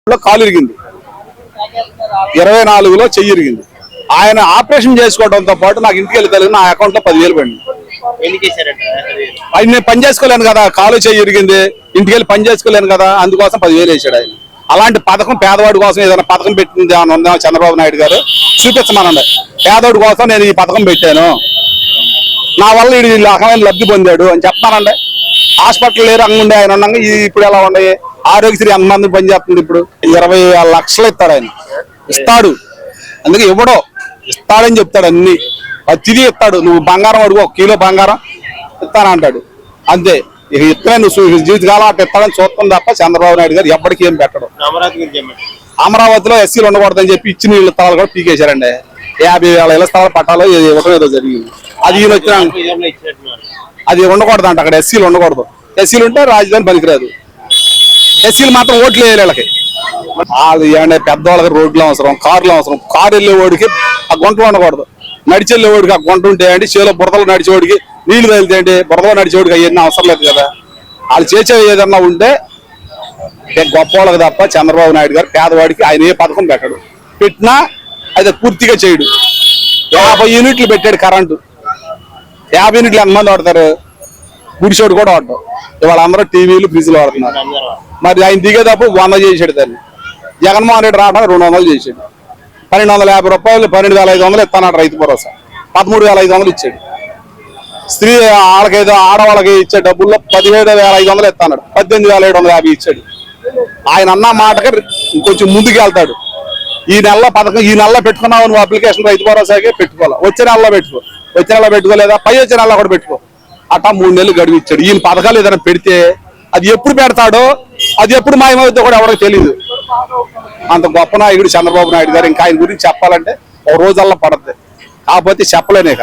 కాలు ఇరిగింది, 24లో చెయ్యి ఇరిగింది. ఆయన ఆపరేషన్ చేసుకోవడంతో పాటు నాకు ఇంటికి వెళ్ళి తెలియదు, నా అకౌంట్ లో 10,000 పడింది. ఆయన నేను పని చేసుకోలేను కదా, కాలు చెయ్యి ఇరిగింది, ఇంటికి వెళ్ళి పని చేసుకోలేను కదా, అందుకోసం 10,000 వేసాడు ఆయన. అలాంటి పథకం పేదవాడి కోసం ఏదైనా పథకం పెట్టింది అని ఉందా చంద్రబాబు నాయుడు గారు? చూపించమనండి. పేదవాడి కోసం నేను ఈ పథకం పెట్టాను, నా వల్ల ఈ రకమైన లబ్ధి పొందాడు అని చెప్తానండి. హాస్పిటల్ ఏ రంగం ఉండే ఆయన ఉన్నాగా ఇప్పుడు ఎలా ఉన్నాయి? ఆరోగ్యశ్రీ ఎంతమంది పనిచేస్తుంది? ఇప్పుడు 20 లక్షలు ఇస్తాడు ఆయన, ఇస్తాడు. అందుకే ఇవ్వడో ఇస్తాడని చెప్తాడు, అన్ని తిరిగి ఇస్తాడు. నువ్వు బంగారం అడుగు, 1 కిలో బంగారం ఇస్తానంటాడు, అంతే. ఇక ఇత్తనే నువ్వు జీవితకాలం అట్లా ఇస్తాడని చూస్తాం తప్ప చంద్రబాబు నాయుడు గారు ఎప్పటికీ ఏం పెట్టడం. అమరావతిలో ఎస్సీలు ఉండకూడదని చెప్పి ఇచ్చిన ఇళ్ళ స్థలాలు కూడా పీకేశారండి. 50,000 ఇళ్ల స్థలాలు పట్టాలో ఇవ్వడం ఏదో జరిగింది. అది ఈయన వచ్చిన అది ఉండకూడదు అంట, అక్కడ ఎస్సీలు ఉండకూడదు. ఎస్సీలు ఉంటే రాజధాని పనికిరాదు. ఎస్సీలు మాత్రం ఓట్లు వేయాలి వీళ్ళకి. అది ఏమంటే పెద్దవాళ్ళకి రోడ్లు అవసరం, కార్లు అవసరం. కారు వెళ్ళేవాడికి ఆ గుంటలు ఉండకూడదు, నడిచి వెళ్ళేవాడికి ఆ గుంట ఉంటే అండి, చేలో బురదలు నడిచేవాడికి నీళ్లు వెళ్తే అండి, బురదలో నడిచేవాడికి అవన్నీ అవసరం లేదు కదా. వాళ్ళు చేసే ఏదన్నా ఉంటే గొప్ప వాళ్ళకి తప్ప చంద్రబాబు నాయుడు గారు పేదవాడికి ఆయన ఏ పథకం పెట్టడు. పెట్టినా అది పూర్తిగా చేయడు. 50 యూనిట్లు పెట్టాడు కరెంటు. 50 యూనిట్లు ఎంతమంది వాడతారు? గుడిసోడు కూడా వాడతాం. ఇవాళ అందరూ టీవీలు ఫ్రిడ్జ్లు వాడుతున్నారు. మరి ఆయన దిగేటప్పుడు 100 చేసాడు దాన్ని. జగన్మోహన్ రెడ్డి రావడానికి 200 చేసాడు. 1,250 రూపాయలు, 12,500 ఇస్తాడు రైతు భరోసా. 13,500 ఇచ్చాడు. స్త్రీ వాళ్ళకేదో ఆడవాళ్ళకి ఇచ్చే డబ్బుల్లో 17,500 ఇస్తాడు. 18,750 ఇచ్చాడు. ఆయన అన్న మాటకి ఇంకొంచెం ముందుకు వెళ్తాడు. ఈ నెలలో పథకం, ఈ నెలలో పెట్టుకున్నావు నువ్వు అప్లికేషన్ రైతు భరోసాకే పెట్టుకోవాలి. వచ్చే నెలలో పెట్టుకో, వచ్చే నెలలో పెట్టుకోలేదా పై వచ్చే నెలలో కూడా పెట్టుకో. అట్టా 3 నెలలు గడువు ఇచ్చాడు. ఈయన పథకాలు ఏదైనా పెడితే అది ఎప్పుడు పెడతాడో, అది ఎప్పుడు మాయమవుతుందో కూడా ఎవరికి తెలియదు. అంత గొప్ప నాయకుడు చంద్రబాబు నాయుడు గారు. ఇంకా ఆయన గురించి చెప్పాలంటే ఒక రోజల్లా పడద్ది, కాకపోతే చెప్పలేనేక.